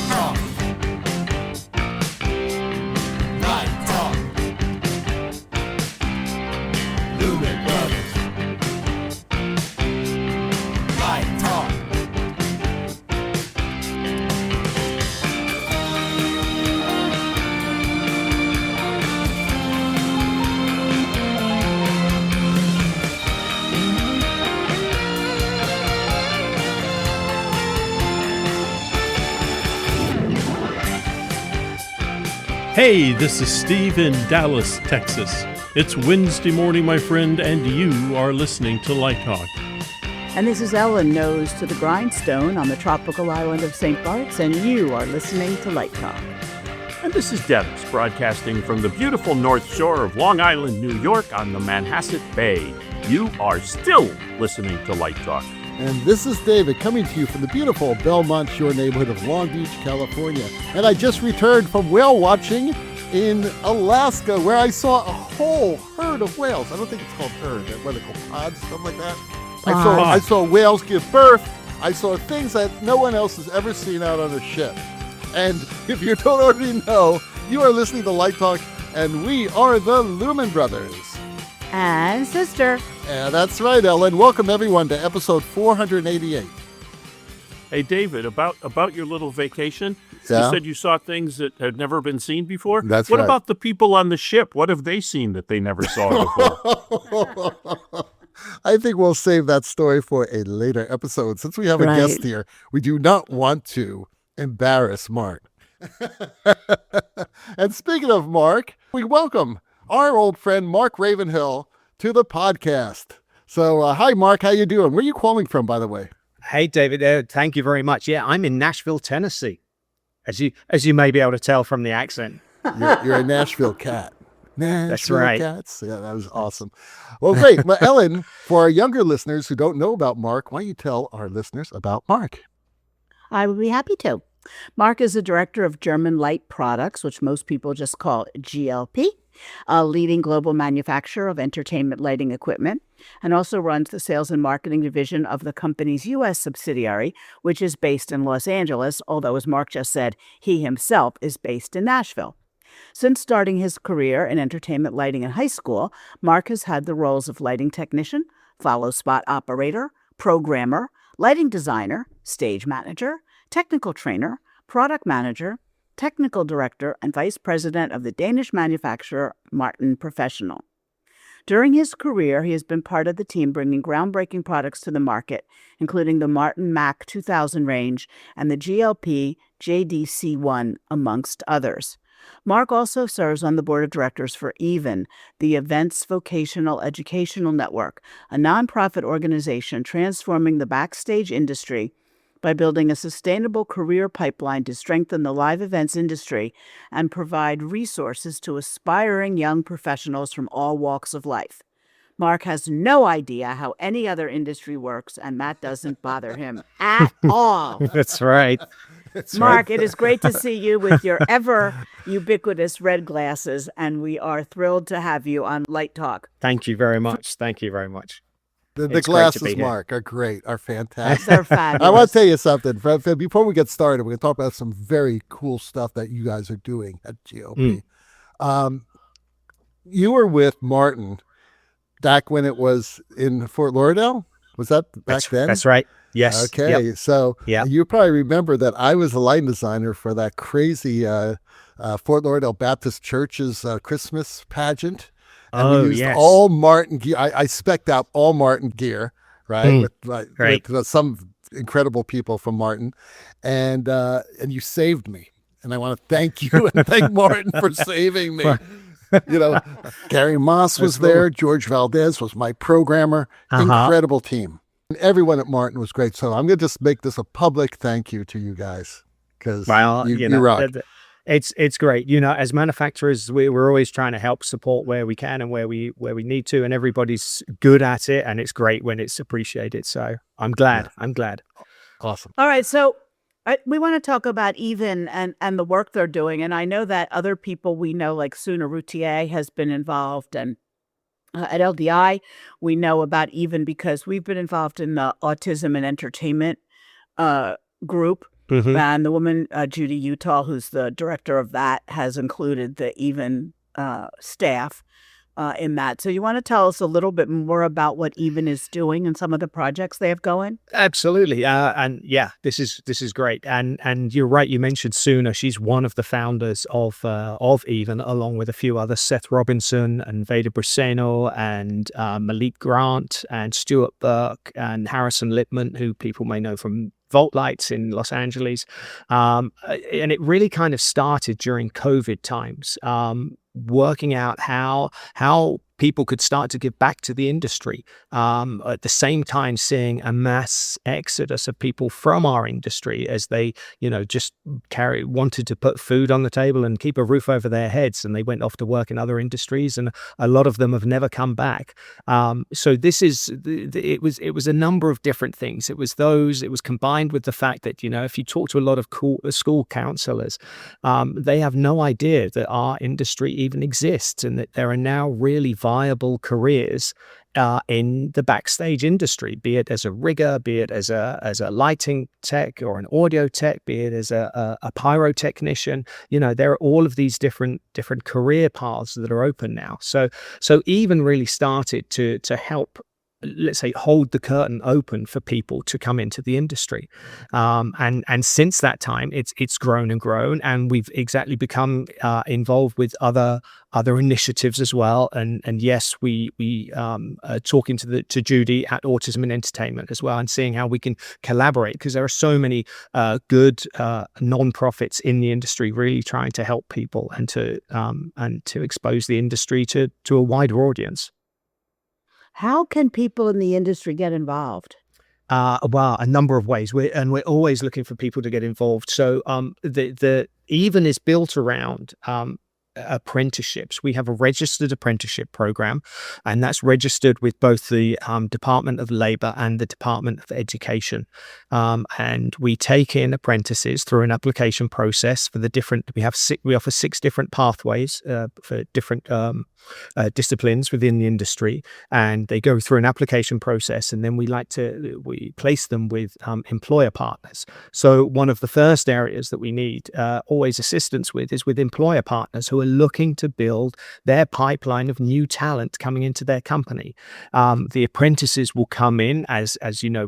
Talk. Light Talk. Lumen Brothers. Light Talk. Hey, this is Steve in Dallas, Texas. It's Wednesday morning, my friend, and you are listening to Light Talk. And this is Ellen, nose to the grindstone on the tropical island of St. Bart's, and you are listening to Light Talk. And this is Dennis, broadcasting from the beautiful North Shore of Long Island, New York on the Manhasset Bay. You are still listening to Light Talk. And this is David coming to you from the beautiful Belmont Shore neighborhood of Long Beach, California. And I just returned from whale watching in Alaska, where I saw a whole herd of whales. I don't think it's called herd, what are they called, pods, something like that. I saw whales give birth. I saw things that no one else has ever seen out on a ship. And if you don't already know, you are listening to Light Talk, and we are the Lumen Brothers And Sister. And that's right, Ellen. Welcome, everyone, to episode 488. Hey, David, about your little vacation, Yeah? You said you saw things that had never been seen before. That's what right. about the people on the ship? What have they seen that they never saw before? I think we'll save that story for a later episode. Since we have a guest here, we do not want to embarrass Mark. And speaking of Mark, we welcome our old friend Mark Ravenhill to the podcast. So, hi, Mark. How you doing? Where are you calling from, by the way? Hey, David. Thank you very much. Yeah, I'm in Nashville, Tennessee, as you may be able to tell from the accent. You're a Nashville cat. That's right. Cats. Yeah, that was awesome. Well, great. Well, Ellen, for our younger listeners who don't know about Mark, why don't you tell our listeners about Mark? I would be happy to. Mark is the director of German Light Products, which most people just call GLP, a leading global manufacturer of entertainment lighting equipment, and also runs the sales and marketing division of the company's U.S. subsidiary, which is based in Los Angeles, although, as Mark just said, he himself is based in Nashville. Since starting his career in entertainment lighting in high school, Mark has had the roles of lighting technician, follow spot operator, programmer, lighting designer, stage manager, technical trainer, product manager, technical director, and vice president of the Danish manufacturer Martin Professional. During his career, he has been part of the team bringing groundbreaking products to the market, including the Martin Mac 2000 range and the GLP JDC1, amongst others. Mark also serves on the board of directors for EVEN, the Events Vocational Educational Network, a nonprofit organization transforming the backstage industry by building a sustainable career pipeline to strengthen the live events industry and provide resources to aspiring young professionals from all walks of life. Mark has no idea how any other industry works, and that doesn't bother him at all. That's right. Mark, it is great to see you with your ever ubiquitous red glasses, and we are thrilled to have you on Light Talk. Thank you very much. Thank you very much. The It's great to glasses, be here. Mark, are great, are fantastic. They're fabulous. I want to tell you something. Before we get started, we're going to talk about some very cool stuff that you guys are doing at GOP. You were with Martin back when it was in Fort Lauderdale? Was that back then? That's right. Yes. Okay. Yep. So Yep. you probably remember that I was the lighting designer for that crazy Fort Lauderdale Baptist Church's Christmas pageant. And we used all Martin gear. I spec'd out all Martin gear, right? With some incredible people from Martin. And you saved me. And I want to thank you and thank Martin for saving me. You know, Gary Moss was there. George Valdez was my programmer. Incredible team. And everyone at Martin was great. So I'm going to just make this a public thank you to you guys because you rock. It's great. You know, as manufacturers, we're always trying to help support where we can and where we need to, and everybody's good at it, and it's great when it's appreciated. So I'm glad. Yeah. I'm glad. Awesome. All right. So we want to talk about EVEN and the work they're doing. And I know that other people we know, like Suna Routier, has been involved. And at LDI, we know about EVEN because we've been involved in the Autism and Entertainment group. And the woman, Judy Utah, who's the director of that, has included the Even staff in that. So you want to tell us a little bit more about what Even is doing and some of the projects they have going? Absolutely. And yeah, this is great. And you're right. You mentioned Suna. She's one of the founders of Even, along with a few others, Seth Robinson and Veda Briseno and Malik Grant and Stuart Burke and Harrison Lippman, who people may know from Vault Lights in Los Angeles. And it really kind of started during COVID times, working out how people could start to give back to the industry. At the same time, seeing a mass exodus of people from our industry as they, just wanted to put food on the table and keep a roof over their heads, and they went off to work in other industries, and a lot of them have never come back. So it was a number of different things. It was combined with the fact that, if you talk to a lot of school counselors, they have no idea that our industry even exists, and that there are now really viable careers in the backstage industry, be it as a rigger, be it as a lighting tech or an audio tech, be it as a pyrotechnician. There are all of these different career paths that are open now. So Even really started to help, let's say, hold the curtain open for people to come into the industry. And since that time, it's grown and grown, and we've exactly become involved with other initiatives as well. And yes, we are talking to Judy at Autism and Entertainment as well, and seeing how we can collaborate, because there are so many good non-profits in the industry really trying to help people and to expose the industry to a wider audience. How can people in the industry get involved? Well, a number of ways. We're always looking for people to get involved. So the Even is built around apprenticeships. We have a registered apprenticeship program, and that's registered with both the Department of Labor and the Department of Education. And we take in apprentices through an application process for the different. We offer 6 different pathways for different disciplines within the industry, and they go through an application process, and then we place them with employer partners. So one of the first areas that we need always assistance with is with employer partners who are looking to build their pipeline of new talent coming into their company. The apprentices will come in as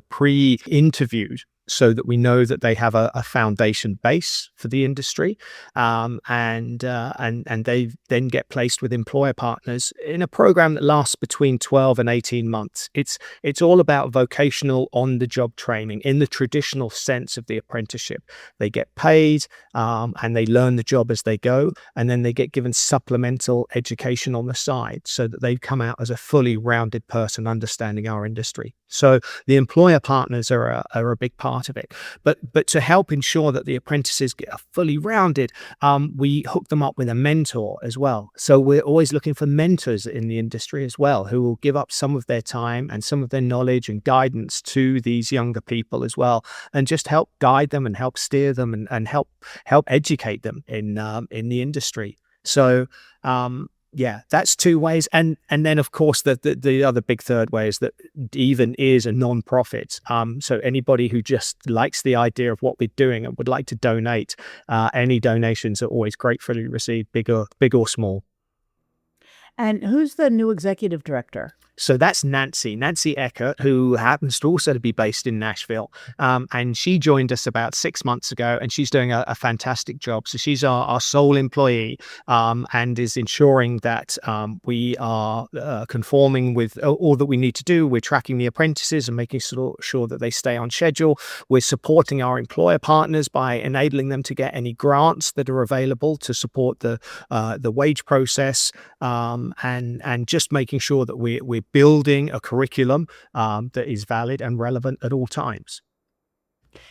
pre-interviewed, so that we know that they have a foundation base for the industry, and they then get placed with employer partners in a program that lasts between 12 and 18 months. It's all about vocational on-the-job training in the traditional sense of the apprenticeship. They get paid, and they learn the job as they go, and then they get given supplemental education on the side, so that they come out as a fully rounded person understanding our industry. So the employer partners are a big part of it. But to help ensure that the apprentices get fully rounded, we hook them up with a mentor as well. So we're always looking for mentors in the industry as well, who will give up some of their time and some of their knowledge and guidance to these younger people as well, and just help guide them and help steer them and help educate them in the industry. So yeah, that's 2 ways. And then, of course, the other big third way is that Even is a non-profit. So anybody who just likes the idea of what we're doing and would like to donate, any donations are always gratefully received, big or small. And who's the new executive director? So that's Nancy Eckert, who happens to also be based in Nashville. And she joined us about 6 months ago, and she's doing a fantastic job. So she's our sole employee, and is ensuring that we are conforming with all that we need to do. We're tracking the apprentices and making sure that they stay on schedule. We're supporting our employer partners by enabling them to get any grants that are available to support the wage process, and just making sure that we're building a curriculum that is valid and relevant at all times.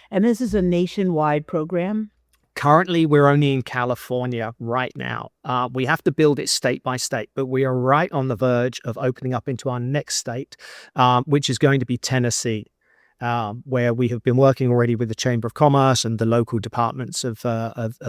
And this is a nationwide program? Currently, we're only in California right now. We have to build it state by state, but we are right on the verge of opening up into our next state, which is going to be Tennessee. where we have been working already with the Chamber of Commerce and the local departments of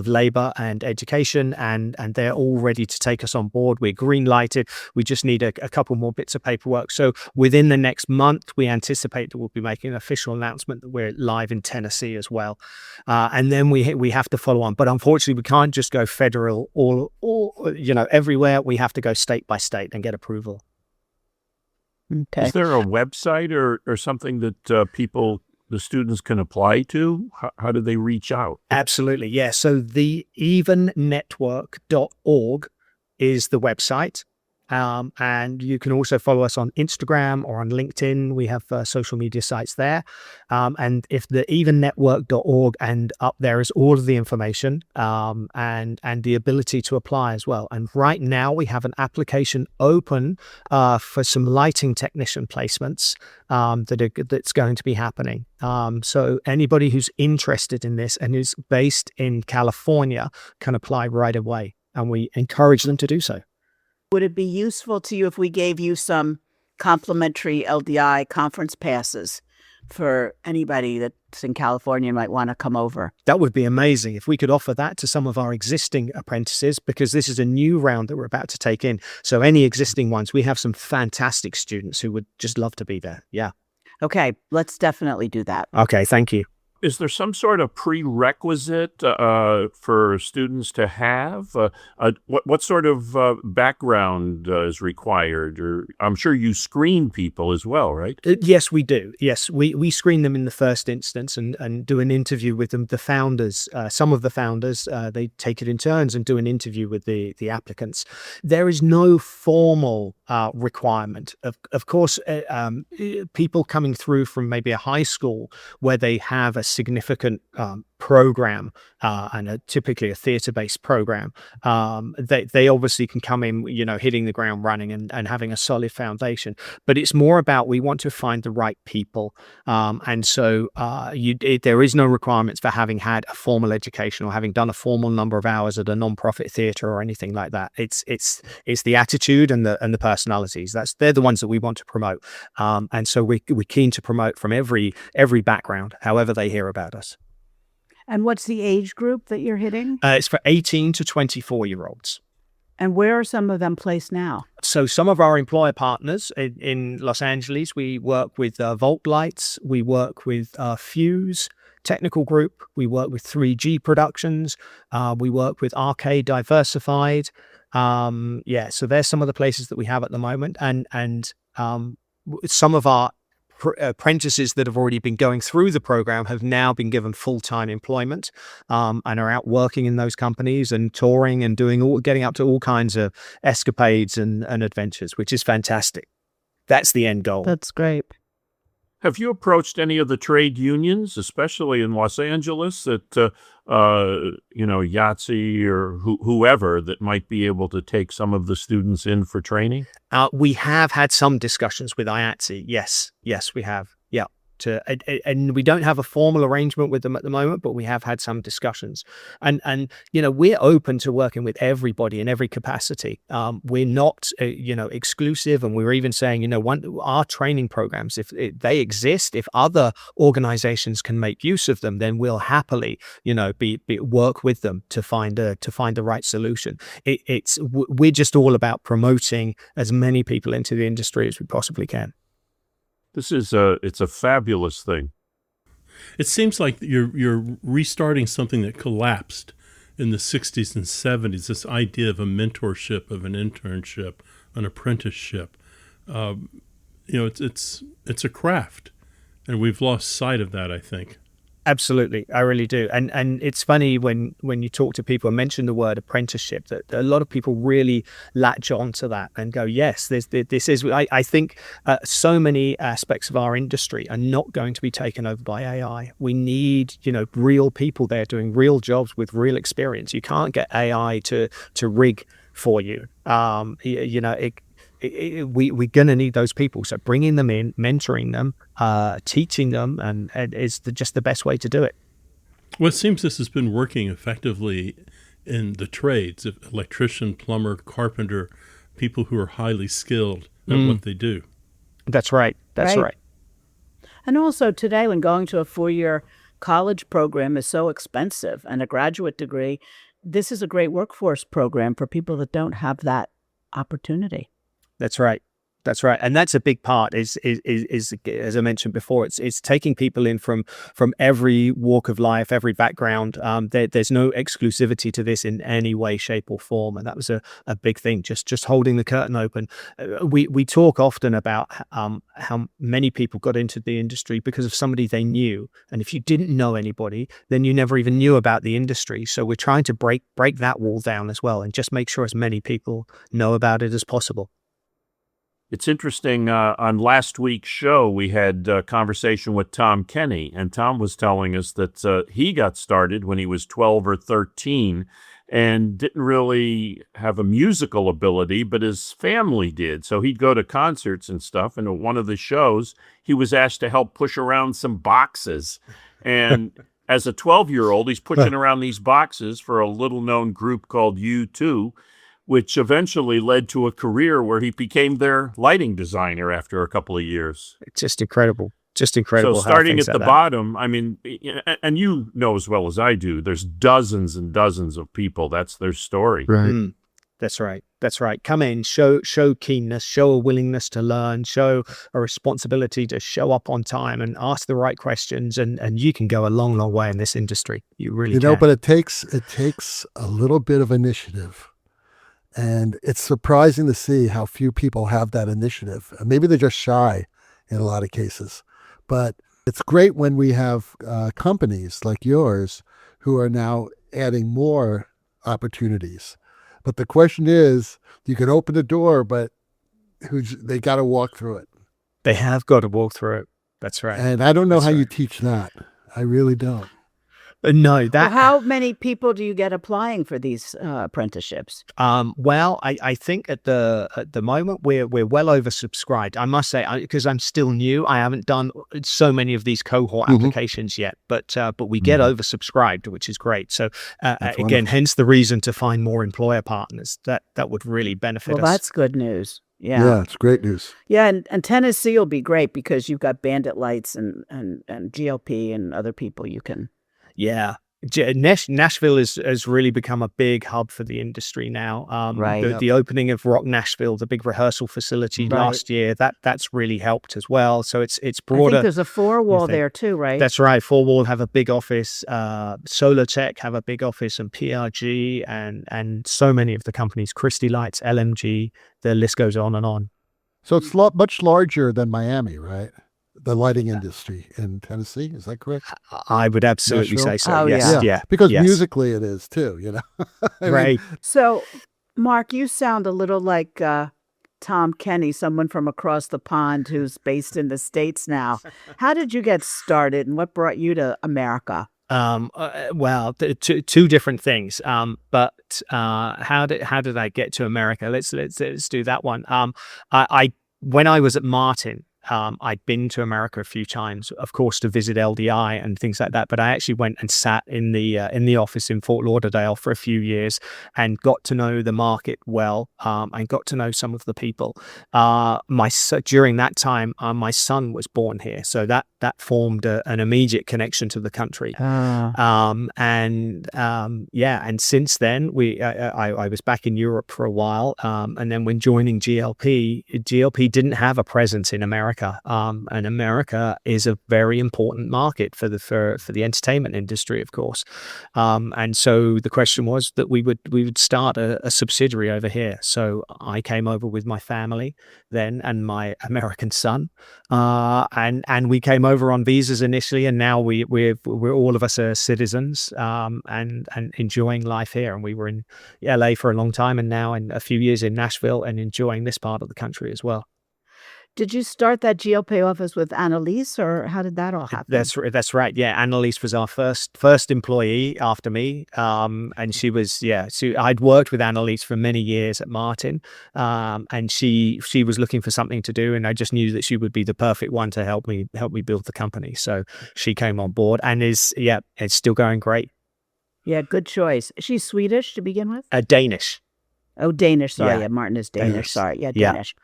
Labour and Education, and they're all ready to take us on board. We're green lighted. We just need a couple more bits of paperwork. So within the next month, we anticipate that we'll be making an official announcement that we're live in Tennessee as well. And then we have to follow on. But unfortunately, we can't just go federal or everywhere. We have to go state by state and get approval. Okay. Is there a website or something that the students can apply to? How do they reach out? Absolutely, yeah. So the evennetwork.org is the website. And you can also follow us on Instagram or on LinkedIn. We have social media sites there. And if the evennetwork.org, and up there is all of the information and the ability to apply as well. And right now we have an application open for some lighting technician placements that's going to be happening. So anybody who's interested in this and is based in California can apply right away. And we encourage them to do so. Would it be useful to you if we gave you some complimentary LDI conference passes for anybody that's in California and might want to come over? That would be amazing if we could offer that to some of our existing apprentices, because this is a new round that we're about to take in. So any existing ones, we have some fantastic students who would just love to be there. Yeah. Okay, let's definitely do that. Okay, thank you. Is there some sort of prerequisite for students to have? What sort of background is required? Or I'm sure you screen people as well, right? Yes, we do. Yes, we screen them in the first instance and do an interview with them. The founders, some of the founders, they take it in turns and do an interview with the applicants. There is no formal requirement. Of course, people coming through from maybe a high school where they have a significant program and typically a theatre-based program, they obviously can come in, hitting the ground running and having a solid foundation. But it's more about, we want to find the right people, and so there is no requirements for having had a formal education or having done a formal number of hours at a non-profit theatre or anything like that. It's the attitude and the personalities. They're the ones that we want to promote, and so we're keen to promote from every background, however they hear about us. And what's the age group that you're hitting? It's for 18 to 24-year-olds. And where are some of them placed now? So some of our employer partners in Los Angeles, we work with Volt Lights, we work with Fuse Technical Group, we work with 3G Productions, we work with Arcade Diversified. So there's some of the places that we have at the moment. And some of our apprentices that have already been going through the program have now been given full-time employment and are out working in those companies and touring and getting up to all kinds of escapades and adventures, which is fantastic. That's the end goal. That's great. Have you approached any of the trade unions, especially in Los Angeles, that Yahtzee or whoever that might be able to take some of the students in for training? We have had some discussions with IATSE. Yes, we have. Yeah. And we don't have a formal arrangement with them at the moment, but we have had some discussions. And we're open to working with everybody in every capacity. We're not, exclusive. And we're even saying, our training programs, if they exist, if other organizations can make use of them, then we'll happily, work with them to find the right solution. We're just all about promoting as many people into the industry as we possibly can. It's a fabulous thing. It seems like you're restarting something that collapsed in the 60s and 70s, this idea of a mentorship, of an internship, an apprenticeship. It's a craft, and we've lost sight of that, I think. Absolutely, I really do. And it's funny when you talk to people and mention the word apprenticeship, that a lot of people really latch on to that and go, yes, this is, I think so many aspects of our industry are not going to be taken over by AI. We need, real people there doing real jobs with real experience. You can't get AI to rig for you. We're going to need those people. So bringing them in, mentoring them, teaching them, and is just the best way to do it. Well, it seems this has been working effectively in the trades, electrician, plumber, carpenter, people who are highly skilled at what they do. That's right. That's right. And also today, when going to a 4-year college program is so expensive and a graduate degree, this is a great workforce program for people that don't have that opportunity. That's right. That's right, and that's a big part. Is as I mentioned before, it's taking people in from every walk of life, every background. There's no exclusivity to this in any way, shape, or form, and that was a big thing. Just holding the curtain open. We talk often about how many people got into the industry because of somebody they knew, and if you didn't know anybody, then you never even knew about the industry. So we're trying to break that wall down as well, and just make sure as many people know about it as possible. It's interesting. On last week's show, we had a conversation with Tom Kenny, and Tom was telling us that he got started when he was 12 or 13 and didn't really have a musical ability, but his family did. So he'd go to concerts and stuff, and at one of the shows, he was asked to help push around some boxes. And as a 12-year-old, he's pushing around these boxes for a little-known group called U2, which eventually led to a career where he became their lighting designer after a couple of years. It's just incredible. Just incredible. So starting at the bottom, I mean, and you know as well as I do, there's dozens and dozens of people. That's their story. Right. That's right. That's right. Come in, show keenness, show a willingness to learn, show a responsibility to show up on time and ask the right questions, and you can go a long, long way in this industry. You really can. But it takes a little bit of initiative. And it's surprising to see how few people have that initiative. Maybe they're just shy in a lot of cases. But it's great when we have companies like yours who are now adding more opportunities. But the question is, you can open the door, but they got to walk through it. They have got to walk through it. That's right. And I don't know how you teach that. I really don't. No, Well, how many people do you get applying for these apprenticeships? Well, I think at the moment we're well oversubscribed. I must say, because I'm still new, I haven't done so many of these cohort applications yet. But we get oversubscribed, which is great. So again, hence the reason to find more employer partners. That would really benefit us. Well, that's good news. Yeah. Yeah, it's great news. Yeah, and Tennessee will be great because you've got Bandit Lights and GLP and other people you can. Yeah. Nashville has really become a big hub for the industry now. Right. The opening of Rock Nashville, the big rehearsal facility last year, that's really helped as well. So it's broader. I think there's a Four Wall there too, right? That's right. Four Wall have a big office. Solar Tech have a big office, and PRG and so many of the companies, Christie Lights, LMG, the list goes on and on. So it's much larger than Miami, right? The lighting industry in Tennessee, is that correct? I would absolutely say so. Oh, yes, yeah. Because musically it is too, Right. So, Mark, you sound a little like Tom Kenny, someone from across the pond who's based in the States now. How did you get started, and what brought you to America? Well, two different things. But how did I get to America? Let's do that one. I when I was at Martin, I'd been to America a few times, of course, to visit LDI and things like that. But I actually went and sat in the office in Fort Lauderdale for a few years and got to know the market well, and got to know some of the people. During that time, my son was born here, so that formed an immediate connection to the country. And since then, I was back in Europe for a while, and then when joining GLP didn't have a presence in America. And America is a very important market for the entertainment industry, of course. And so the question was that we would start a subsidiary over here. So I came over with my family then and my American son, and we came over on visas initially, and now we're all of us are citizens, and enjoying life here. And we were in LA for a long time, and now in a few years in Nashville, and enjoying this part of the country as well. Did you start that GLP office with Annalise, or how did that all happen? That's right. Yeah, Annalise was our first employee after me, and she was I'd worked with Annalise for many years at Martin, and she was looking for something to do, and I just knew that she would be the perfect one to help me build the company. So she came on board, and it's still going great. Yeah, good choice. She's Swedish to begin with. Danish. Oh, Danish. Sorry, Yeah. Martin is Danish. Sorry, Danish.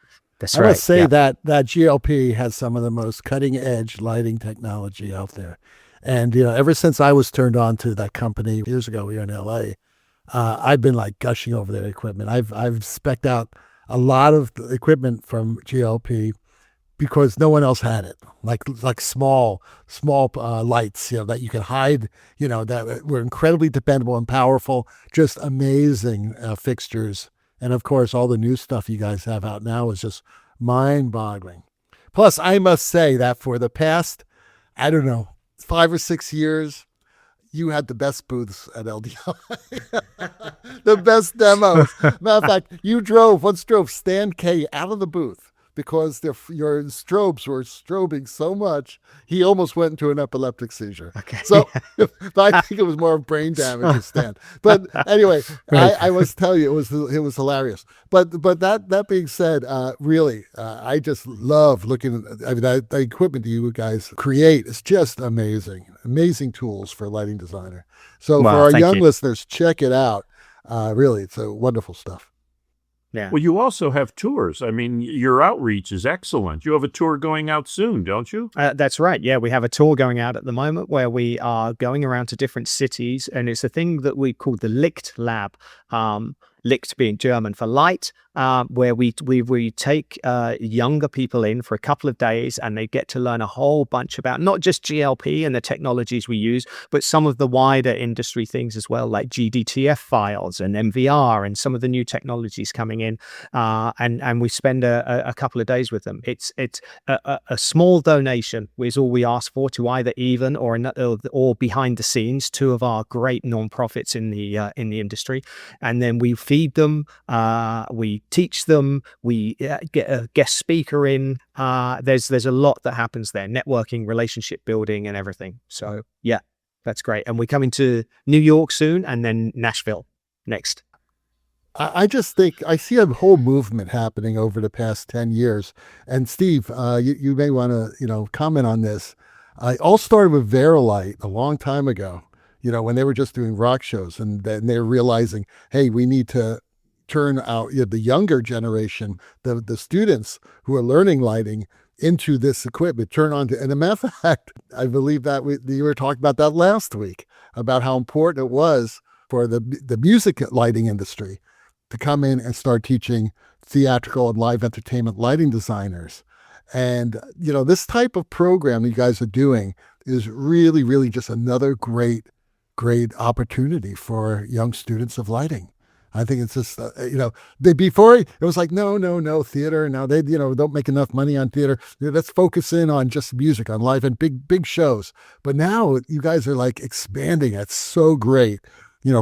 That's I right. must say Yeah. that GLP has some of the most cutting edge lighting technology out there. And, ever since I was turned on to that company years ago here in LA, I've been like gushing over their equipment. I've spec'd out a lot of the equipment from GLP because no one else had it. Like small lights, that you can hide, that were incredibly dependable and powerful, just amazing fixtures. And of course, all the new stuff you guys have out now is just mind-boggling. Plus, I must say that for the past, I don't know, 5 or 6 years, you had the best booths at LDI, the best demos. Matter of fact, you once drove Stan K out of the booth because your strobes were strobing so much, he almost went into an epileptic seizure. Okay. So I think it was more brain damage with Stan. But anyway, Right. I must tell you, it was hilarious. But that being said, really, I just love looking at the equipment you guys create. Is just amazing. Amazing tools for a lighting designer. So Wow, for our thank young you. listeners, check it out. Really, it's a wonderful stuff. Yeah. Well, you also have tours. I mean, your outreach is excellent. You have a tour going out soon, don't you? That's right. Yeah, we have a tour going out at the moment where we are going around to different cities, and it's a thing that we call the Licht Lab. Licht being German for light, where we take younger people in for a couple of days, and they get to learn a whole bunch about not just GLP and the technologies we use, but some of the wider industry things as well, like GDTF files and MVR and some of the new technologies coming in. And we spend a couple of days with them. It's a small donation is all we ask for, to either even or behind the scenes, two of our great non-profits in the industry, and then we feed them, we teach them, we get a guest speaker in. There's a lot that happens there: networking, relationship building, and everything. So yeah, that's great. And we're coming to New York soon, and then Nashville next. I just think I see a whole movement happening over the past 10 years. And Steve, you may want to, comment on this. I all started with Verilight a long time ago, when they were just doing rock shows, and then they're realizing, hey, we need to turn out the younger generation, the students who are learning lighting, into this equipment, turn on to, and as a matter of fact, I believe that you were talking about that last week, about how important it was for the music lighting industry to come in and start teaching theatrical and live entertainment lighting designers. And, this type of program that you guys are doing is really, really just another great opportunity for young students of lighting. I think it's just, before it was like, no, theater. Now they, don't make enough money on theater. Let's focus in on just music, on live and big shows. But now you guys are like expanding. It's so great,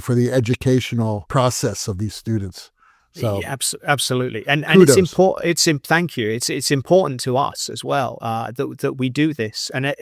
for the educational process of these students. So Yeah, absolutely, and kudos. it's important. Thank you. It's important to us as well that we do this, and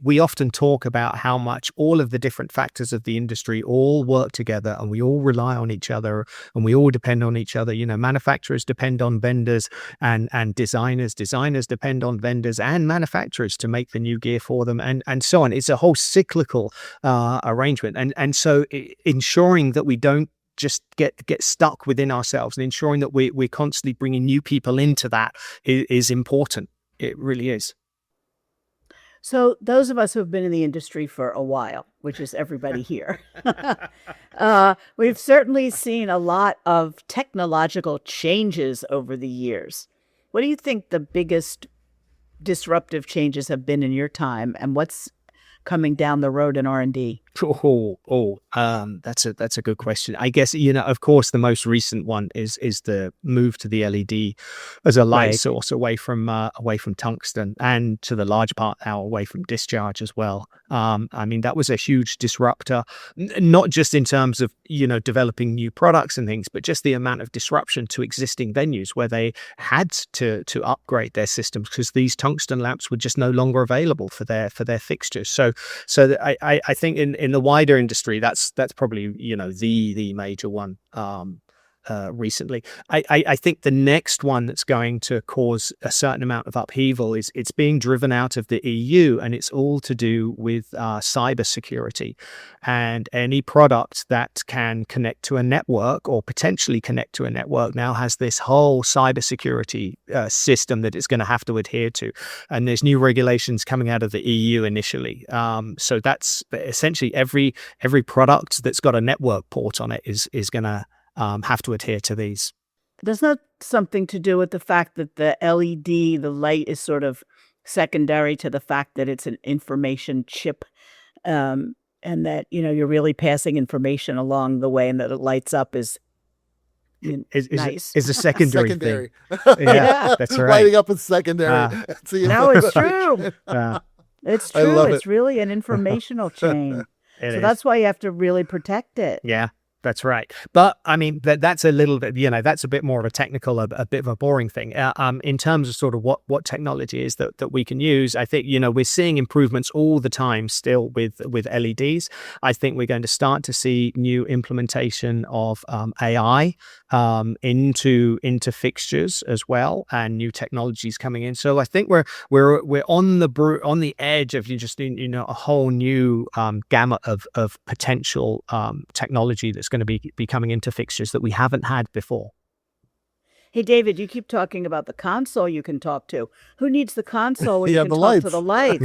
we often talk about how much all of the different factors of the industry all work together, and we all rely on each other, and we all depend on each other. Manufacturers depend on vendors, and designers depend on vendors and manufacturers to make the new gear for them, and so on. It's a whole cyclical arrangement, and so ensuring that we don't just get stuck within ourselves, and ensuring that we're constantly bringing new people into that is important. It really is. So those of us who have been in the industry for a while, which is everybody here, we've certainly seen a lot of technological changes over the years. What do you think the biggest disruptive changes have been in your time, and what's coming down the road in R&D? That's a good question. I guess, of course, the most recent one is the move to the LED as a light Right. source away from tungsten, and to the large part now away from discharge as well. I mean, that was a huge disruptor, not just in terms of developing new products and things, but just the amount of disruption to existing venues where they had to upgrade their systems because these tungsten lamps were just no longer available for their fixtures. So I think in the wider industry, that's probably the major one. recently. I think the next one that's going to cause a certain amount of upheaval is it's being driven out of the EU, and it's all to do with cybersecurity. And any product that can connect to a network or potentially connect to a network now has this whole cybersecurity system that it's going to have to adhere to. And there's new regulations coming out of the EU initially. So that's essentially every product that's got a network port on it is going to have to adhere to these. There's not something to do with the fact that the LED, the light, is sort of secondary to the fact that it's an information chip, and that you're really passing information along the way, and that it lights up is nice. Is a secondary Secondary. thing. Yeah, that's right. Lighting up is secondary. No, it's true. It's I true. love It's it. really an informational chain. It So is. that's why you have to really protect it. Yeah, that's right. But I mean, that's a little bit, that's a bit more of a technical, a bit of a boring thing. In terms of sort of what technology is that we can use, I think, we're seeing improvements all the time still with LEDs. I think we're going to start to see new implementation of AI into fixtures as well, and new technologies coming in. So I think we're on the edge of a whole new gamut of potential technology that's going to be coming into fixtures that we haven't had before. Hey, David, you keep talking about the console you can talk to. Who needs the console when Yeah, you can the talk lights. to the lights?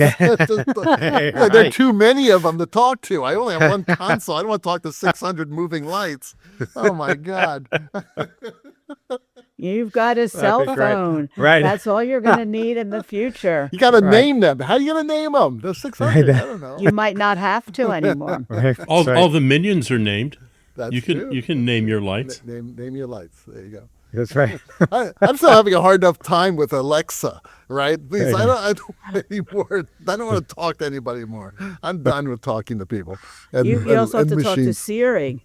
There are too many of them to talk to. I only have one console. I don't want to talk to 600 moving lights. Oh my God. You've got a cell be great. phone. Right. That's all you're going to need in the future. You got to Right. name them. How are you going to name them? The 600. I don't know. You might not have to anymore. All the minions are named. That's You true. can name your lights. Name your lights. There you go. That's right. I'm still having a hard enough time with Alexa, right? Please, I don't want any more. I don't want to talk to anybody more. I'm done with talking to people. And, You also have to and talk to machines. Siri.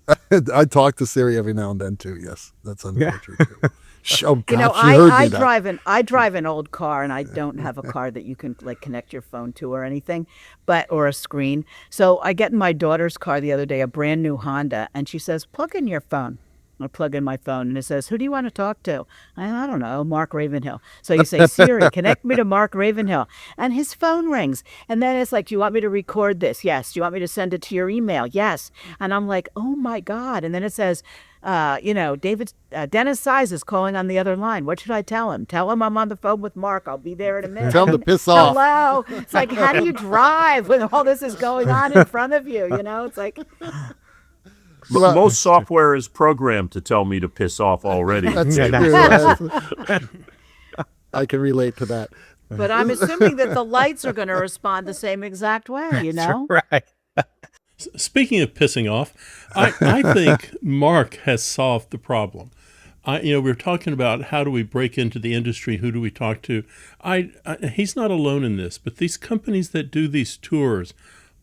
I talk to Siri every now and then too. Yes, that's unfortunate too. Oh God, You know, she heard I me that. I drive an old car, and I don't have a car that you can like connect your phone to or anything, or a screen. So I get in my daughter's car the other day, a brand new Honda, and she says, "Plug in your phone." I plug in my phone, and it says, "Who do you want to talk to?" I don't know, Mark Ravenhill. So you say, "Siri, connect me to Mark Ravenhill," and his phone rings. And then it's like, "Do you want me to record this?" "Yes." "Do you want me to send it to your email?" "Yes." And I'm like, "Oh my God!" And then it says, Dennis Size is calling on the other line. What should I tell him? Tell him I'm on the phone with Mark. I'll be there in a minute. Tell them to piss off. Hello. It's like, how do you drive when all this is going on in front of you? It's like, Most software is programmed to tell me to piss off already. That's Yeah, true. I can relate to that. but I'm assuming that the lights are going to respond the same exact way, Right. Speaking of pissing off, I think Mark has solved the problem. We're talking about how do we break into the industry? Who do we talk to? He's not alone in this, but these companies that do these tours,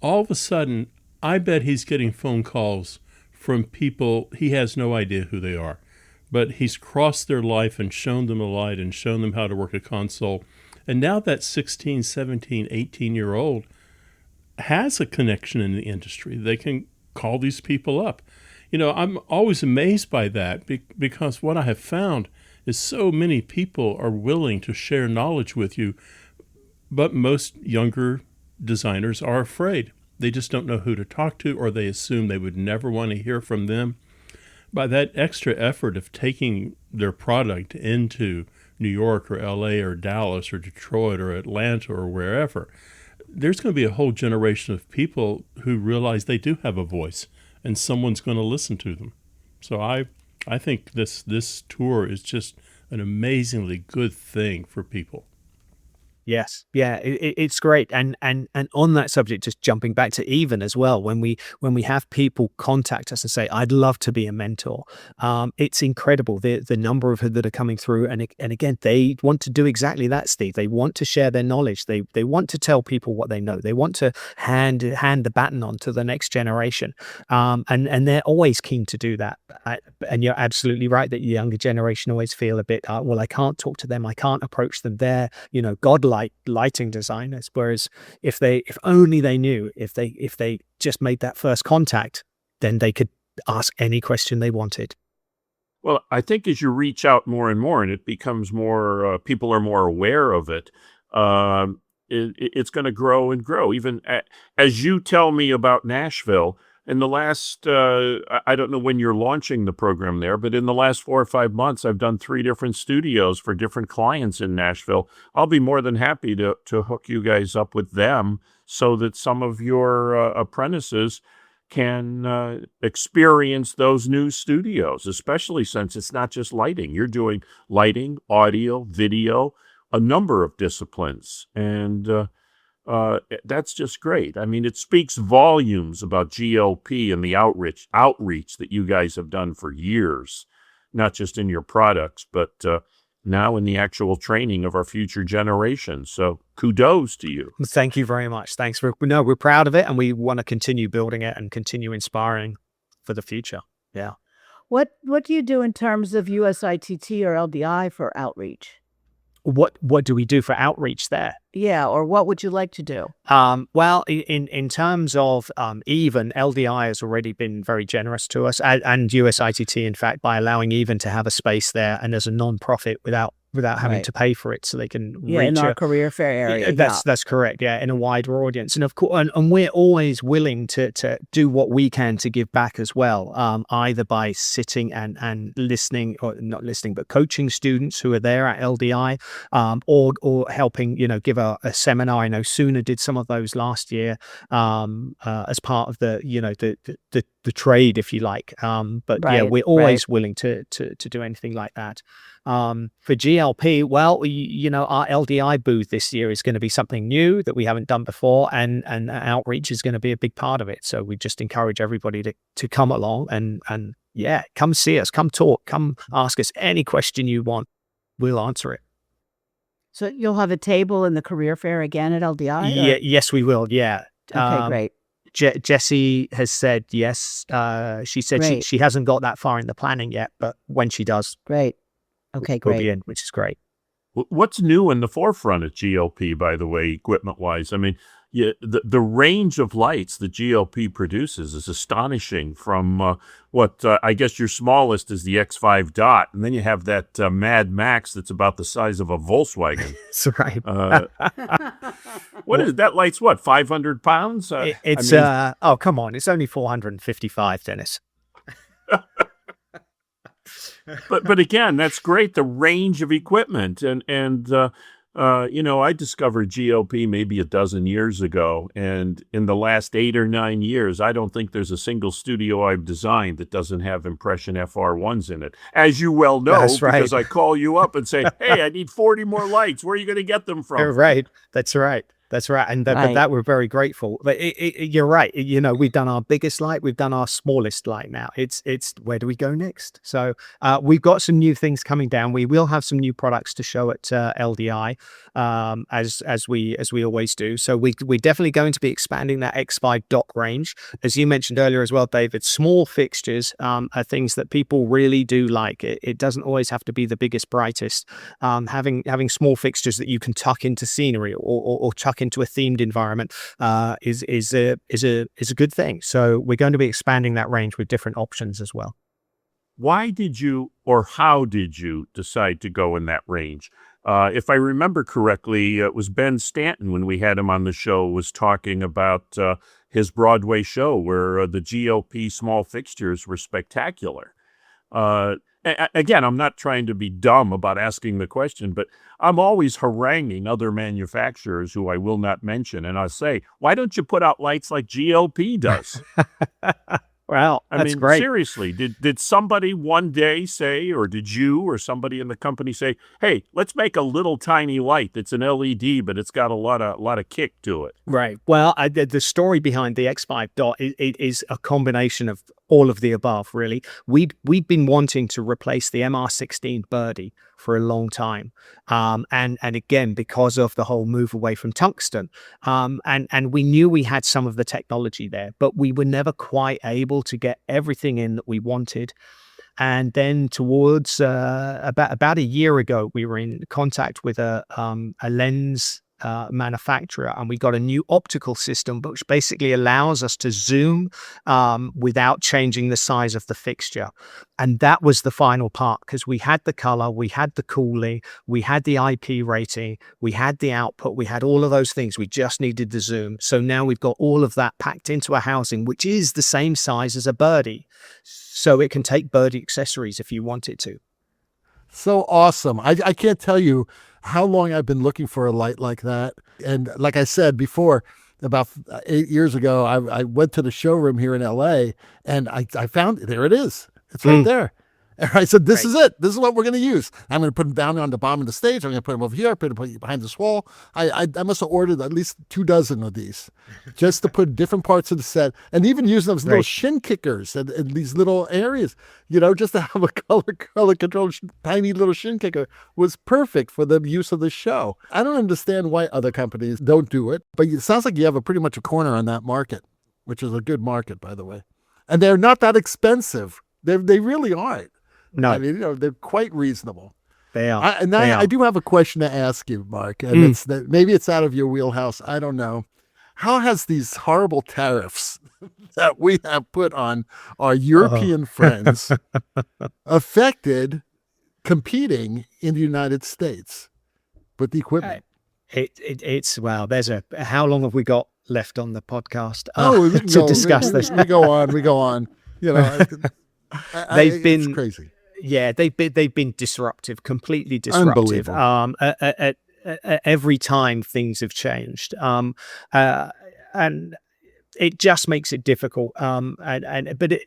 all of a sudden, I bet he's getting phone calls from people he has no idea who they are, but he's crossed their life and shown them a light and shown them how to work a console. And now that 16, 17, 18-year-old has a connection in the industry. They can call these people up. I'm always amazed by that because what I have found is so many people are willing to share knowledge with you, but most younger designers are afraid. They just don't know who to talk to, or they assume they would never want to hear from them. By that extra effort of taking their product into New York or LA or Dallas or Detroit or Atlanta or wherever, there's going to be a whole generation of people who realize they do have a voice and someone's going to listen to them. So I think this tour is just an amazingly good thing for people. Yes. Yeah, it's great. And on that subject, just jumping back to Even as well, when we have people contact us and say, "I'd love to be a mentor," it's incredible the number of that are coming through. And again, they want to do exactly that, Steve. They want to share their knowledge. They want to tell people what they know. They want to hand the baton on to the next generation. And they're always keen to do that. And you're absolutely right that the younger generation always feel a bit, well, I can't talk to them. I can't approach them. They're, godlike lighting designers. Whereas if only they knew, if they just made that first contact, then they could ask any question they wanted. Well, I think as you reach out more and more and it becomes more, people are more aware of it, it's going to grow and grow. Even as you tell me about Nashville, in the last, I don't know when you're launching the program there, but in the last 4 or 5 months, I've done 3 different studios for different clients in Nashville. I'll be more than happy to hook you guys up with them so that some of your apprentices can experience those new studios, especially since it's not just lighting. You're doing lighting, audio, video, a number of disciplines. And that's just great. I mean, it speaks volumes about GLP and the outreach that you guys have done for years, not just in your products, but now in the actual training of our future generations. So kudos to you. Thank you very much. Thanks. We're proud of it, and we want to continue building it and continue inspiring for the future. Yeah. What do you do in terms of USITT or LDI for outreach? What do we do for outreach there? Yeah, or what would you like to do? Well, in terms of Even, LDI has already been very generous to us, and USITT, in fact, by allowing Even to have a space there and as a non-profit without having Right. to pay for it, so they can Yeah, reach in our career fair area. That's correct. Yeah, in a wider audience, and of course, and we're always willing to do what we can to give back as well. Either by sitting and listening, or not listening, but coaching students who are there at LDI, or helping, give a seminar. I know Suna did some of those last year, as part of the the trade, if you like. But yeah, Right, we're always willing to do anything like that. For GLP, well, our LDI booth this year is going to be something new that we haven't done before, and outreach is going to be a big part of it. So we just encourage everybody to come along and yeah, come see us, come talk, come ask us any question you want. We'll answer it. So you'll have a table in the career fair again at LDI? Yeah, yes, we will. Yeah. Okay, great. Jessie has said yes. She said Great. she hasn't got that far in the planning yet, but when she does, Great. Okay, we'll great. be in, which is great. What's new in the forefront at GLP, by the way, equipment-wise? I mean, the range of lights that GLP produces is astonishing. From I guess your smallest is the X5 Dot, and then you have that Mad Max that's about the size of a Volkswagen. That's right. What is that light's? What, 500 pounds? It's oh, come on, it's only 455, Dennis. But again, that's great. The range of equipment, and I discovered GLP maybe a dozen years ago, and in the last 8 or 9 years, I don't think there's a single studio I've designed that doesn't have Impression FR1s in it. As you well know, That's right. because I call you up and say, "Hey, I need 40 more lights. Where are you going to get them from?" Right. That's right. That's right. And but Right. that we're very grateful. But you're right. We've done our biggest light. We've done our smallest light now. It's where do we go next? So we've got some new things coming down. We will have some new products to show at LDI, as we always do. So we're definitely going to be expanding that X5 Dot range. As you mentioned earlier as well, David, small fixtures are things that people really do like. It doesn't always have to be the biggest, brightest. Having small fixtures that you can tuck into scenery or tuck into a themed environment is a good thing. So we're going to be expanding that range with different options as well. Why did you, or how did you decide to go in that range? If I remember correctly, it was Ben Stanton, when we had him on the show, was talking about his Broadway show where the GLP small fixtures were spectacular. Again, I'm not trying to be dumb about asking the question, but I'm always haranguing other manufacturers who I will not mention, and I'll say, why don't you put out lights like GLP does? Well, I that's mean, great. seriously, did somebody one day say, or did you or somebody in the company say, hey, let's make a little tiny light that's an LED, but it's got a lot of kick to it? Right. Well, the story behind the X5 Dot is a combination of all of the above, really. We'd been wanting to replace the MR16 Birdie for a long time. And again, because of the whole move away from tungsten. And we knew we had some of the technology there, but we were never quite able to get everything in that we wanted. And then towards about a year ago, we were in contact with a lens manufacturer, and we got a new optical system, which basically allows us to zoom without changing the size of the fixture. And that was the final part, because we had the color, we had the cooling, we had the IP rating, we had the output, we had all of those things. We just needed the zoom. So now we've got all of that packed into a housing, which is the same size as a birdie. So it can take birdie accessories if you want it to. So awesome. I can't tell you how long I've been looking for a light like that. And like I said before, about 8 years ago, I went to the showroom here in LA, and I found, there it is. It's right there. And I said, this is it. This is what we're going to use. I'm going to put them down on the bottom of the stage. I'm going to put them over here. I put them behind this wall. I must have ordered at least 24 of these just to put different parts of the set, and even use those little shin kickers in these little areas, just to have a color control, tiny little shin kicker was perfect for the use of the show. I don't understand why other companies don't do it, but it sounds like you have pretty much a corner on that market, which is a good market, by the way. And they're not that expensive. They really aren't. No, I mean, they're quite reasonable. They are. I do have a question to ask you, Mark, and it's that maybe it's out of your wheelhouse. I don't know. How has these horrible tariffs that we have put on our European friends affected competing in the United States with the equipment? It's wow. How long have we got left on the podcast discuss this? We go on. They've been it's crazy. Yeah, they've been disruptive, completely disruptive. At every time things have changed, and it just makes it difficult. But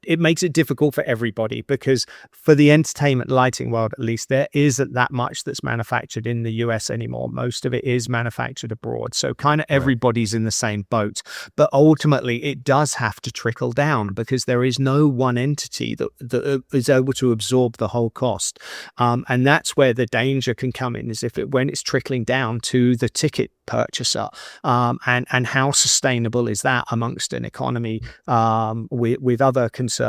it makes it difficult for everybody, because for the entertainment lighting world, at least, there isn't that much that's manufactured in the US anymore. Most of it is manufactured abroad. So kind of everybody's in the same boat. But ultimately, it does have to trickle down, because there is no one entity that is able to absorb the whole cost. And that's where the danger can come in, is when it's trickling down to the ticket purchaser, and how sustainable is that amongst an economy with other concerns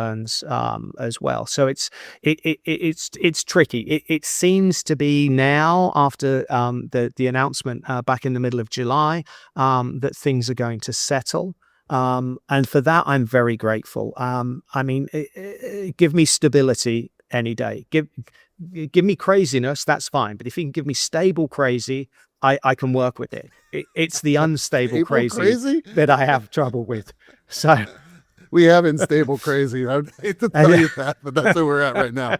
as well. So it's tricky. It seems to be now, after the announcement back in the middle of July, that things are going to settle. And for that, I'm very grateful. I mean, give me stability any day. Give me craziness, that's fine. But if you can give me stable crazy, I can work with it. It's the unstable crazy that I have trouble with. So we have unstable crazy. I hate to tell you that, but that's where we're at right now.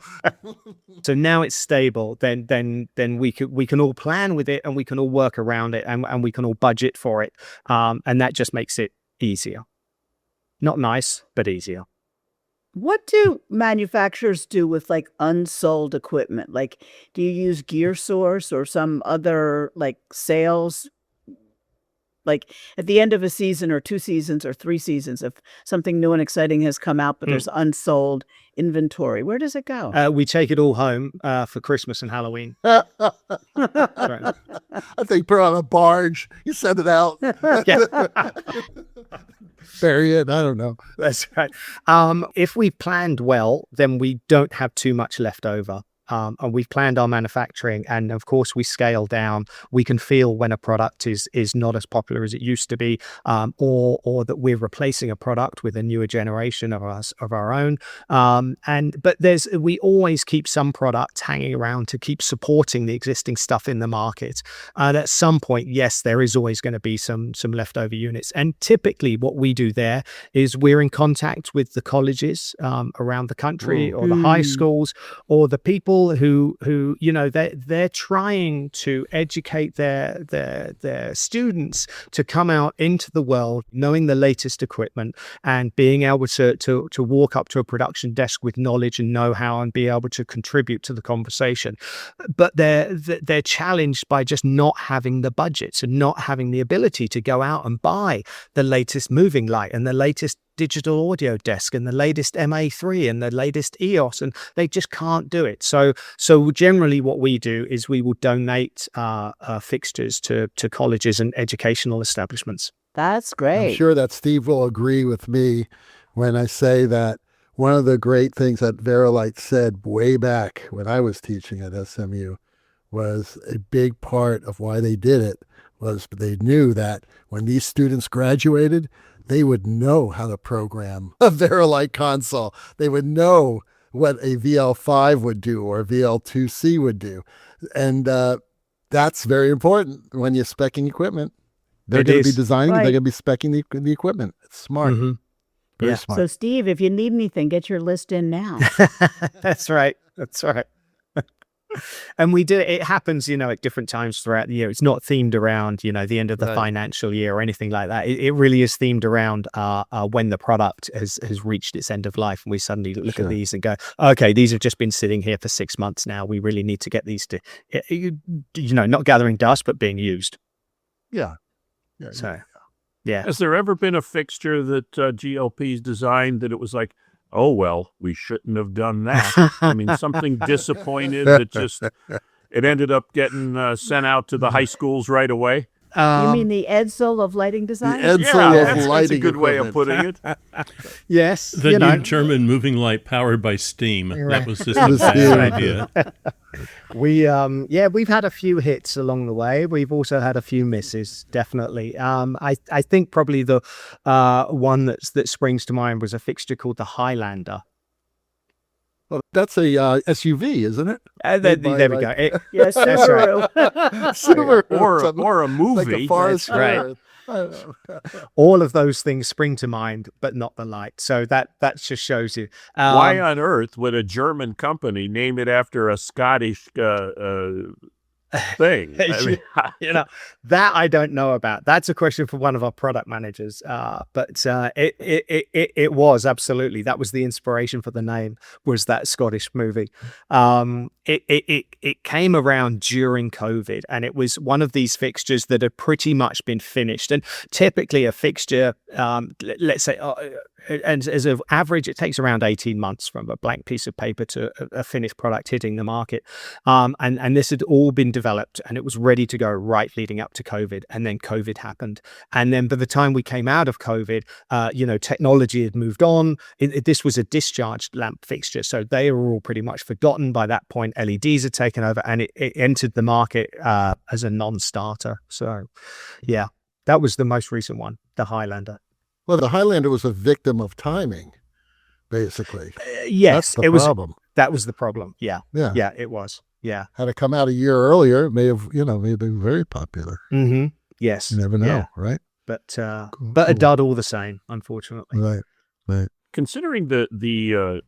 So now it's stable. Then we can all plan with it, and we can all work around it, and we can all budget for it. And that just makes it easier. Not nice, but easier. What do manufacturers do with like unsold equipment? Like, do you use Gear Source or some other like sales? Like at the end of a season or 2 seasons or 3 seasons, if something new and exciting has come out, but there's unsold inventory, where does it go? We take it all home for Christmas and Halloween. I think put it on a barge. You send it out. Bury it. I don't know. That's right. If we planned well, then we don't have too much left over. And we've planned our manufacturing, and of course we scale down. We can feel when a product is not as popular as it used to be, or that we're replacing a product with a newer generation of our own. But we always keep some products hanging around to keep supporting the existing stuff in the market. And at some point, yes, there is always going to be some leftover units. And typically, what we do there is we're in contact with the colleges around the country, or the high schools, or the people who they're trying to educate their students to come out into the world knowing the latest equipment, and being able to walk up to a production desk with knowledge and know-how, and be able to contribute to the conversation. But they're challenged by just not having the budgets and not having the ability to go out and buy the latest moving light and the latest digital audio desk and the latest MA3 and the latest EOS, and they just can't do it. So generally what we do is we will donate fixtures to colleges and educational establishments. That's great. I'm sure that Steve will agree with me when I say that one of the great things that Verilight said way back when I was teaching at SMU was a big part of why they did it. Was they knew that when these students graduated, they would know how to program a Verilight console. They would know what a VL5 would do or a VL2C would do. And that's very important when you're speccing equipment. They're going to be designing, Right. they're going to be speccing the equipment. It's smart. Mhm. Very Yeah. smart. So, Steve, if you need anything, get your list in now. That's right. That's right. And we do, it happens, at different times throughout the year. It's not themed around, the end of the Right. financial year or anything like that. It really is themed around when the product has reached its end of life. And we suddenly look Sure. at these and go, okay, these have just been sitting here for 6 months now. We really need to get these to, not gathering dust, but being used. Yeah. So, yeah. Has there ever been a fixture that GLP's designed that it was like, oh, well, we shouldn't have done that? I mean, something disappointed that just, it ended up getting sent out to the high schools right away? You mean the Edsel of lighting design? Edsel Yeah, of that's a lighting good way of equipment. putting it. Yes. The new German moving light powered by steam. Right. That was just a bad idea. We've had a few hits along the way. We've also had a few misses, definitely. I think probably the one that springs to mind was a fixture called the Highlander. Well, that's a SUV, isn't it? There Made by, we like- go. Yes, That's right. Subaru, Or something a movie. like a forest That's right. fire. I don't know. All of those things spring to mind, but not the light. So that just shows you. Why on earth would a German company name it after a Scottish thing? I mean, That I don't know about. That's a question for one of our product managers. But it was absolutely, that was the inspiration for the name, was that Scottish movie. It came around during COVID, and it was one of these fixtures that had pretty much been finished. And typically a fixture, let's say, and as an average, it takes around 18 months from a blank piece of paper to a finished product hitting the market. And this had all been developed and it was ready to go right leading up to COVID. And then COVID happened. And then by the time we came out of COVID, technology had moved on. This was a discharged lamp fixture. So they were all pretty much forgotten. By that point, LEDs had taken over and it entered the market as a non-starter. So yeah, that was the most recent one, the Highlander. Well, the Highlander was a victim of timing, basically. Yes, That's the problem. That was the problem. Yeah. Yeah. Yeah, it was. Yeah. Had it come out a year earlier, it may have been very popular. Mm-hmm. Yes. You never know, Yeah. right? But a dud all the same, unfortunately. Right. considering the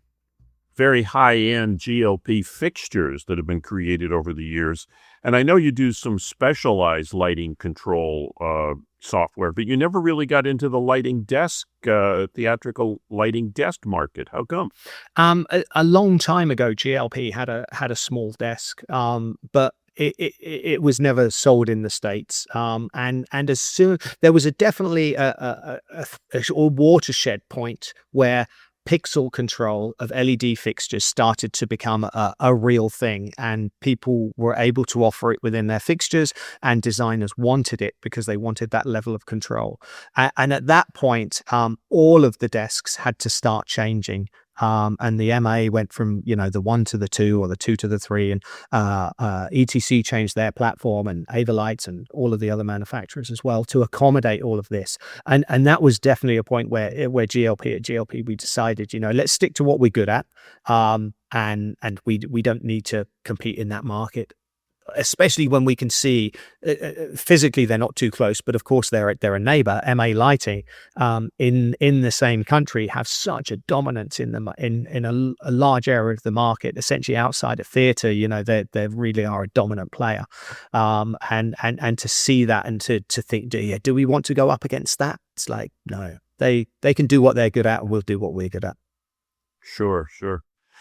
very high-end GLP fixtures that have been created over the years, and I know you do some specialized lighting control software, but you never really got into the lighting desk, theatrical lighting desk market. How come? A long time ago, GLP had a small desk, but it was never sold in the States. And as soon there was definitely a watershed point where pixel control of LED fixtures started to become a real thing, and people were able to offer it within their fixtures, and designers wanted it because they wanted that level of control. And at that point, all of the desks had to start changing. And the MA went from, the 1 to the 2 or the 2 to the 3, and ETC changed their platform, and Avalites and all of the other manufacturers as well to accommodate all of this. And that was definitely a point where GLP we decided, let's stick to what we're good at. And we don't need to compete in that market, especially when we can see physically they're not too close, but of course they're a neighbor. MA Lighting in the same country have such a dominance in a large area of the market, essentially outside of theater. They really are a dominant player, and to see that and to think, do we want to go up against that? It's like, no, they can do what they're good at, and we'll do what we're good at. Sure.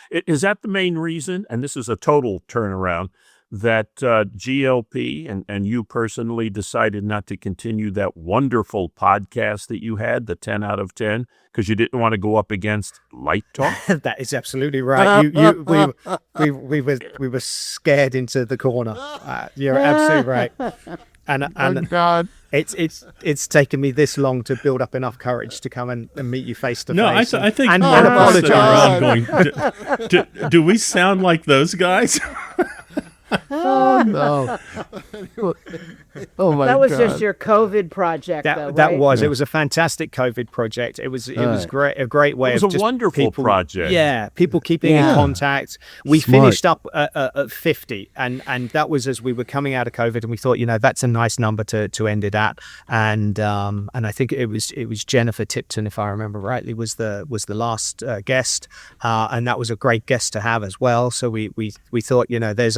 Is that the main reason, and this is a total turnaround, that GLP and you personally decided not to continue that wonderful podcast that you had, the 10 out of 10, because you didn't want to go up against Light Talk? That is absolutely right. We were scared into the corner. You're absolutely right. And God. It's taken me this long to build up enough courage to come and meet you face to face. No, I think and all of us apologize. that are around going, do we sound like those guys? Oh no! Oh my That was God. just your COVID project, though, That right? was. It was a fantastic COVID project. It was a great way It was of a just wonderful people, project. Yeah, people keeping Yeah. in contact. We Smart. finished up at 50, and that was as we were coming out of COVID, and we thought, that's a nice number to end it at. And I think it was Jennifer Tipton, if I remember rightly, was the last guest, and that was a great guest to have as well. So we thought, there's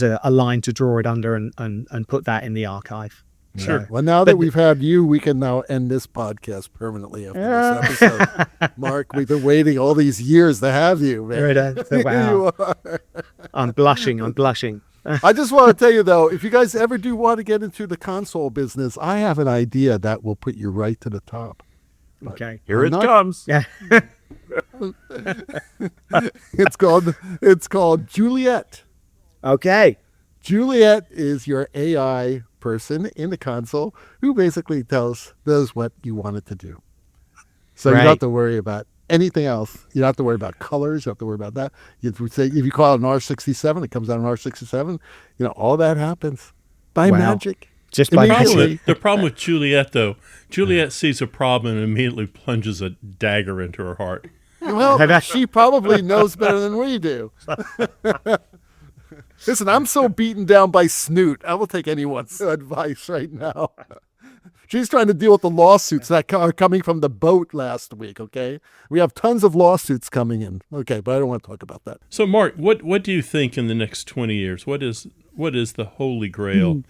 a line to draw it under and put that in the archive. Sure. Well, now that we've had you, we can now end this podcast permanently after this episode. Mark, we've been waiting all these years to have you, man. Wow. You are. I'm blushing. I just want to tell you, though, if you guys ever do want to get into the console business, I have an idea that will put you right to the top. Okay. Here it not- comes. Yeah. It's called Juliet. Okay. Juliet is your AI person in the console who basically does what you want it to do. So you don't have to worry about anything else. You don't have to worry about colors. You don't have to worry about that. If you call it an R67, it comes out an R67. All that happens by magic. Just by Immediately. The problem with Juliet, though, Juliet sees a problem and immediately plunges a dagger into her heart. Well, she probably knows better than we do. Listen, I'm so beaten down by Snoot. I will take anyone's advice right now. She's trying to deal with the lawsuits that are coming from the boat last week, okay? We have tons of lawsuits coming in. Okay, but I don't want to talk about that. So, Mark, what do you think in the next 20 years? What is the holy grail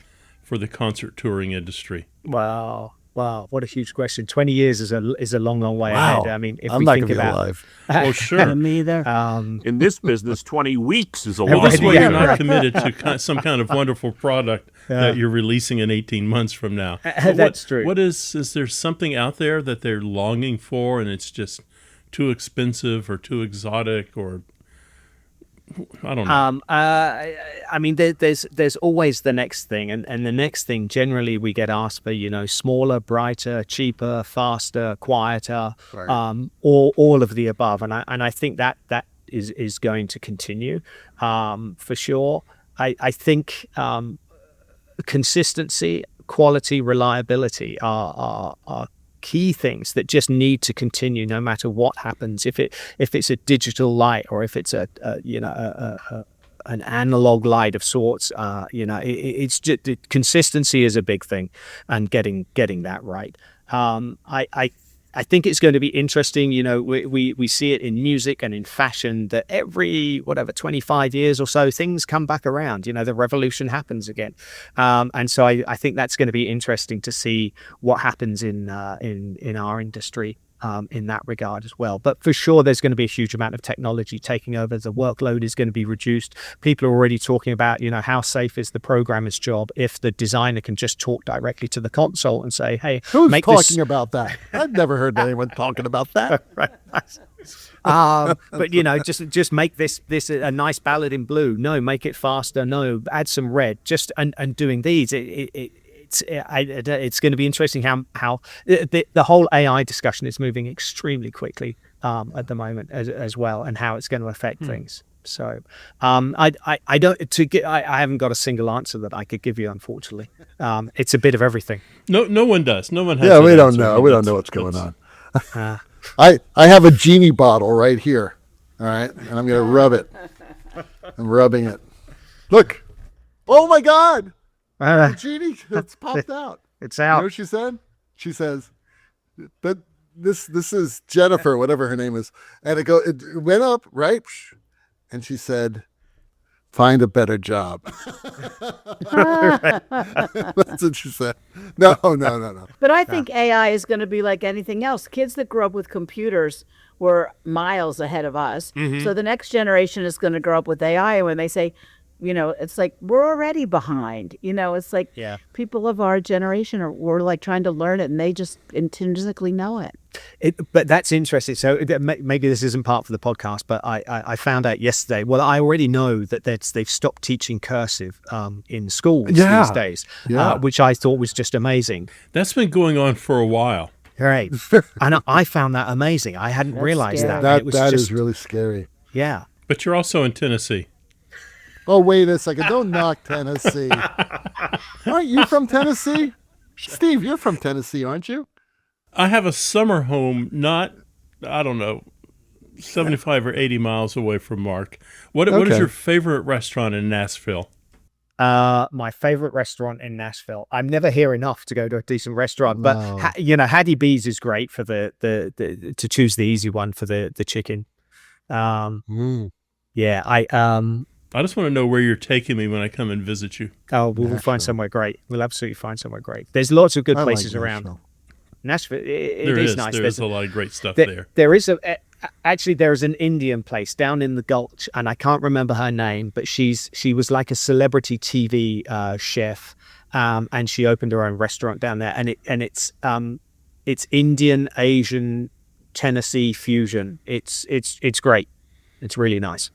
for the concert touring industry? Wow, what a huge question. 20 years is a long way ahead. I mean, if I'm we not think going to be about alive. Oh, sure. Me either. In this business, 20 weeks is a Well, long this way way. you're not committed to some kind of wonderful product that you're releasing in 18 months from now. But That's true. What is there something out there that they're longing for and it's just too expensive or too exotic or I don't know. I mean, there's always the next thing, and the next thing generally we get asked for, smaller, brighter, cheaper, faster, quieter, all of the above, and I think that is going to continue for sure. I think consistency, quality, reliability are key things that just need to continue no matter what happens. If it's a digital light or if it's an analog light of sorts, it's just consistency is a big thing, and getting that right. I think it's going to be interesting. We see it in music and in fashion that every 25 years or so things come back around. The revolution happens again, and so I think that's going to be interesting to see what happens in our industry in that regard as well. But for sure, there's going to be a huge amount of technology taking over. The workload is going to be reduced. People are already talking about, how safe is the programmer's job if the designer can just talk directly to the console and say, hey, Who's make talking about that? I've never heard anyone talking about that. but just make this a nice ballad in blue. No, make it faster. No, add some red. Just and doing these, it's going to be interesting how the whole AI discussion is moving extremely quickly at the moment as well, and how it's going to affect things. So I haven't got a single answer that I could give you, unfortunately. It's a bit of everything. No one does. No one has. Yeah, an we don't answer. know. We don't know what's going on. I have a genie bottle right here. All right, and I'm going to rub it. I'm rubbing it. Look. Oh my God. The genie, it's popped out. It's You out. know what she said? She says that this is Jennifer, whatever her name is, and it went up, right? And she said, "Find a better job." That's what she said. No. But I think AI is going to be like anything else. Kids that grew up with computers were miles ahead of us. So the next generation is going to grow up with AI. And when they say, it's like we're already behind. It's like people of our generation we're like trying to learn it, and they just intrinsically know it. But that's interesting. So maybe this isn't part of the podcast, but I found out yesterday. Well, I already know that they've stopped teaching cursive in schools these days, which I thought was just amazing. That's been going on for a while. Right, and I found that amazing. I hadn't realized scary. that. It was That just, is really scary. yeah. But you're also in Tennessee. Oh, wait a second. Don't knock Tennessee. Aren't you from Tennessee? Steve, you're from Tennessee, aren't you? I have a summer home not, I don't know, 75 or 80 miles away from Mark. What is Okay. your favorite restaurant in Nashville? My favorite restaurant in Nashville. I'm never here enough to go to a decent restaurant, but No. Hattie B's is great for the to choose the easy one for the chicken. Yeah, I just want to know where you're taking me when I come and visit you. we'll find somewhere great. We'll absolutely find somewhere great. There's lots of good I like places around. Nashville. Nashville, it There is is. nice. There's a lot of great stuff there, there. there is actually there's an Indian place down in the Gulch, and I can't remember her name, but she was like a celebrity TV chef, and she opened her own restaurant down there, and it's Indian, Asian, Tennessee fusion. It's great. It's really nice.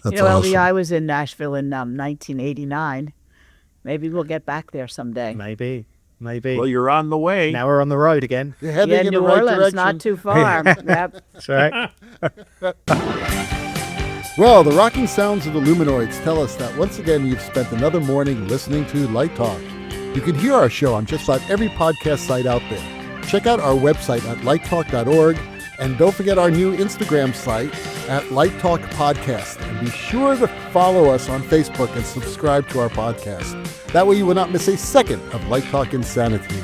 That's LB, awesome. I was in Nashville in 1989. Maybe we'll get back there someday. Maybe. Well, you're on the way. Now we're on the road again. You're heading in New the right Orleans, direction. not too far. Yep. That's right. Well, the rocking sounds of the Luminoids tell us that once again you've spent another morning listening to Light Talk. You can hear our show on just about every podcast site out there. Check out our website at lighttalk.org, and don't forget our new Instagram site at Light Talk Podcast. And be sure to follow us on Facebook and subscribe to our podcast. That way you will not miss a second of Light Talk Insanity.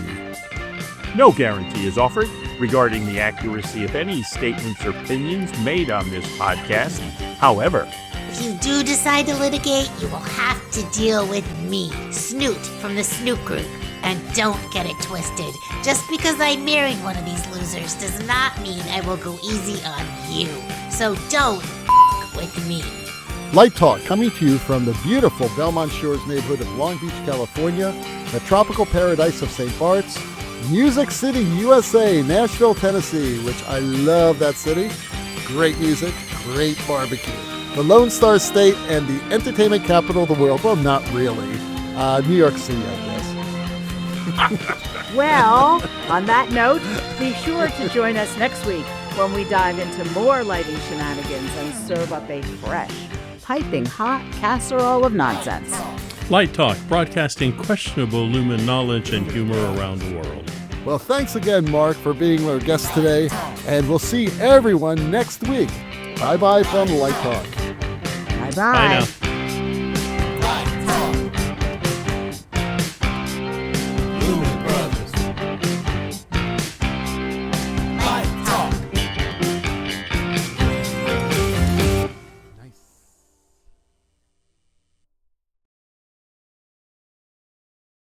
No guarantee is offered regarding the accuracy of any statements or opinions made on this podcast. However, If you do decide to litigate, you will have to deal with me, Snoot from the Snoot Group. And don't get it twisted. Just because I married one of these losers does not mean I will go easy on you. So don't with me. Light Talk coming to you from the beautiful Belmont Shores neighborhood of Long Beach, California, the tropical paradise of St. Bart's, Music City, USA, Nashville, Tennessee, which I love that city. Great music, great barbecue. The Lone Star State and the entertainment capital of the world. Well, not really. New York City, I guess. Well, on that note, be sure to join us next week when we dive into more lighting shenanigans and serve up a fresh, piping hot casserole of nonsense. Light Talk, broadcasting questionable Lumen knowledge and humor around the world. Well, thanks again, Mark, for being our guest today, and we'll see everyone next week. Bye-bye from Light Talk. Bye-bye. Bye now.